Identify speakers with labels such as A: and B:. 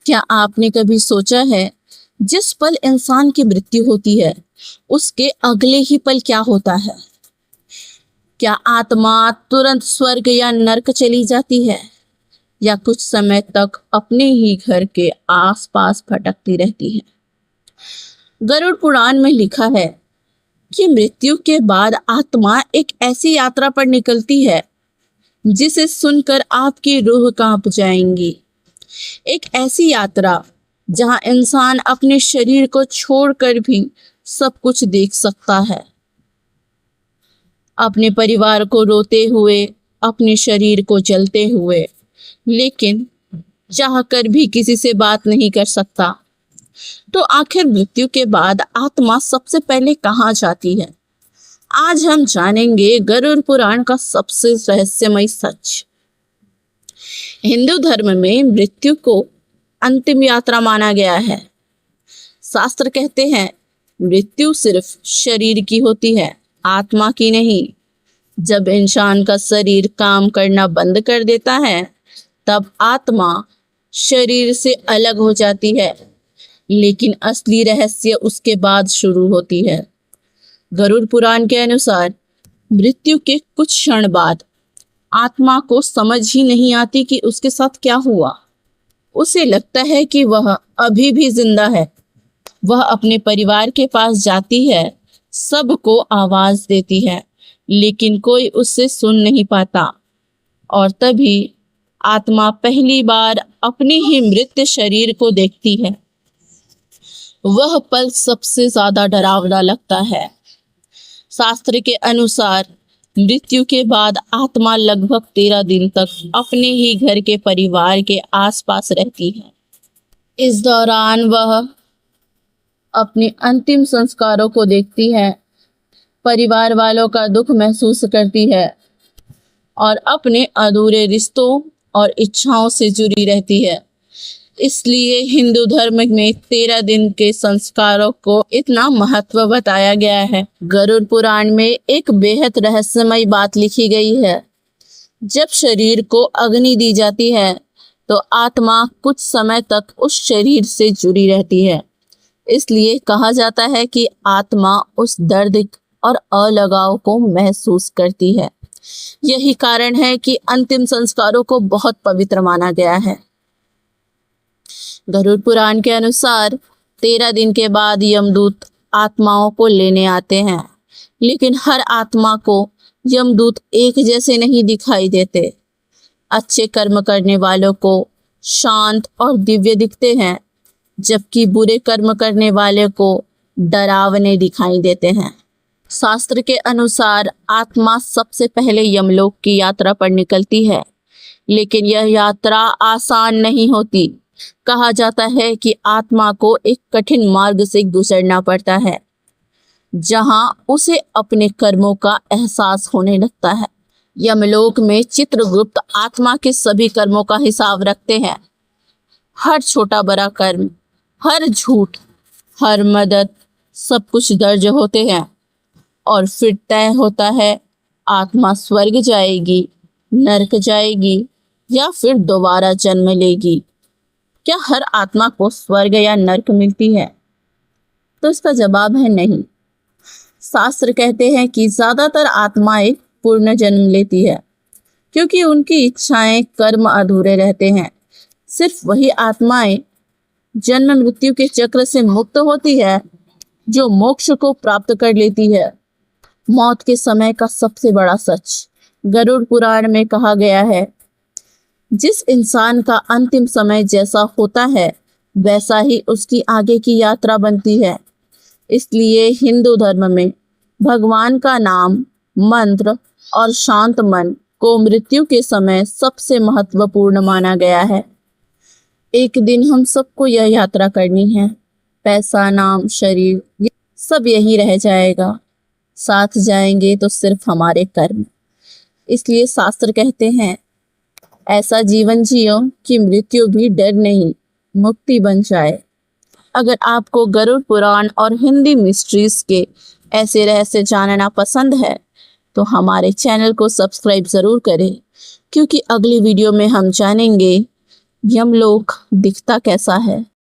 A: क्या आपने कभी सोचा है जिस पल इंसान की मृत्यु होती है उसके अगले ही पल क्या होता है? क्या आत्मा तुरंत स्वर्ग या नरक चली जाती है या कुछ समय तक अपने ही घर के आसपास भटकती रहती है? गरुड़ पुराण में लिखा है कि मृत्यु के बाद आत्मा एक ऐसी यात्रा पर निकलती है जिसे सुनकर आपकी रूह कांप जाएंगी। एक ऐसी यात्रा जहां इंसान अपने शरीर को छोड़कर भी सब कुछ देख सकता है, अपने परिवार को रोते हुए, अपने शरीर को जलते हुए, लेकिन चाहकर भी किसी से बात नहीं कर सकता। तो आखिर मृत्यु के बाद आत्मा सबसे पहले कहाँ जाती है? आज हम जानेंगे गरुड़ पुराण का सबसे रहस्यमय सच। हिंदू धर्म में मृत्यु को अंतिम यात्रा माना गया है। शास्त्र कहते हैं मृत्यु सिर्फ शरीर की होती है, आत्मा की नहीं। जब इंसान का शरीर काम करना बंद कर देता है तब आत्मा शरीर से अलग हो जाती है, लेकिन असली रहस्य उसके बाद शुरू होती है। गरुड़ पुराण के अनुसार मृत्यु के कुछ क्षण बाद आत्मा को समझ ही नहीं आती कि उसके साथ क्या हुआ। उसे लगता है कि वह अभी भी जिंदा है। वह अपने परिवार के पास जाती है, सबको आवाज देती है, लेकिन कोई उससे सुन नहीं पाता। और तभी आत्मा पहली बार अपने ही मृत शरीर को देखती है। वह पल सबसे ज्यादा डरावना लगता है। शास्त्र के अनुसार मृत्यु के बाद आत्मा लगभग 13 दिन तक अपने ही घर के परिवार के आसपास रहती है। इस दौरान वह अपने अंतिम संस्कारों को देखती है, परिवार वालों का दुख महसूस करती है और अपने अधूरे रिश्तों और इच्छाओं से जुड़ी रहती है। इसलिए हिंदू धर्म में 13 दिन के संस्कारों को इतना महत्व बताया गया है। गरुड़ पुराण में एक बेहद रहस्यमय बात लिखी गई है। जब शरीर को अग्नि दी जाती है तो आत्मा कुछ समय तक उस शरीर से जुड़ी रहती है। इसलिए कहा जाता है कि आत्मा उस दर्द और अलगाव को महसूस करती है। यही कारण है कि अंतिम संस्कारों को बहुत पवित्र माना गया है। गरुड़ पुराण के अनुसार 13 दिन के बाद यमदूत आत्माओं को लेने आते हैं, लेकिन हर आत्मा को यमदूत एक जैसे नहीं दिखाई देते। अच्छे कर्म करने वालों को शांत और दिव्य दिखते हैं, जबकि बुरे कर्म करने वाले को डरावने दिखाई देते हैं। शास्त्र के अनुसार आत्मा सबसे पहले यमलोक की यात्रा पर निकलती है, लेकिन यह यात्रा आसान नहीं होती। कहा जाता है कि आत्मा को एक कठिन मार्ग से गुजरना पड़ता है, जहां उसे अपने कर्मों का एहसास होने लगता है। यमलोक में चित्रगुप्त आत्मा के सभी कर्मों का हिसाब रखते हैं। हर छोटा बड़ा कर्म, हर झूठ, हर मदद, सब कुछ दर्ज होते हैं और फिर तय होता है आत्मा स्वर्ग जाएगी, नरक जाएगी या फिर दोबारा जन्म लेगी। क्या हर आत्मा को स्वर्ग या नरक मिलती है? तो इसका जवाब है नहीं। शास्त्र कहते हैं कि ज्यादातर आत्माएं पूर्ण जन्म लेती है, क्योंकि उनकी इच्छाएं, कर्म अधूरे रहते हैं। सिर्फ वही आत्माएं जन्म मृत्यु के चक्र से मुक्त होती है जो मोक्ष को प्राप्त कर लेती है। मौत के समय का सबसे बड़ा सच गरुड़ पुराण में कहा गया है, जिस इंसान का अंतिम समय जैसा होता है वैसा ही उसकी आगे की यात्रा बनती है। इसलिए हिंदू धर्म में भगवान का नाम, मंत्र और शांत मन को मृत्यु के समय सबसे महत्वपूर्ण माना गया है। एक दिन हम सबको यह यात्रा करनी है। पैसा, नाम, शरीर, ये सब यहीं रह जाएगा। साथ जाएंगे तो सिर्फ हमारे कर्म। इसलिए शास्त्र कहते हैं ऐसा जीवन जियो कि मृत्यु भी डर नहीं, मुक्ति बन जाए। अगर आपको गरुड़ पुराण और हिंदी मिस्ट्रीज के ऐसे रहस्य जानना पसंद है तो हमारे चैनल को सब्सक्राइब ज़रूर करें, क्योंकि अगली वीडियो में हम जानेंगे यमलोक दिखता कैसा है?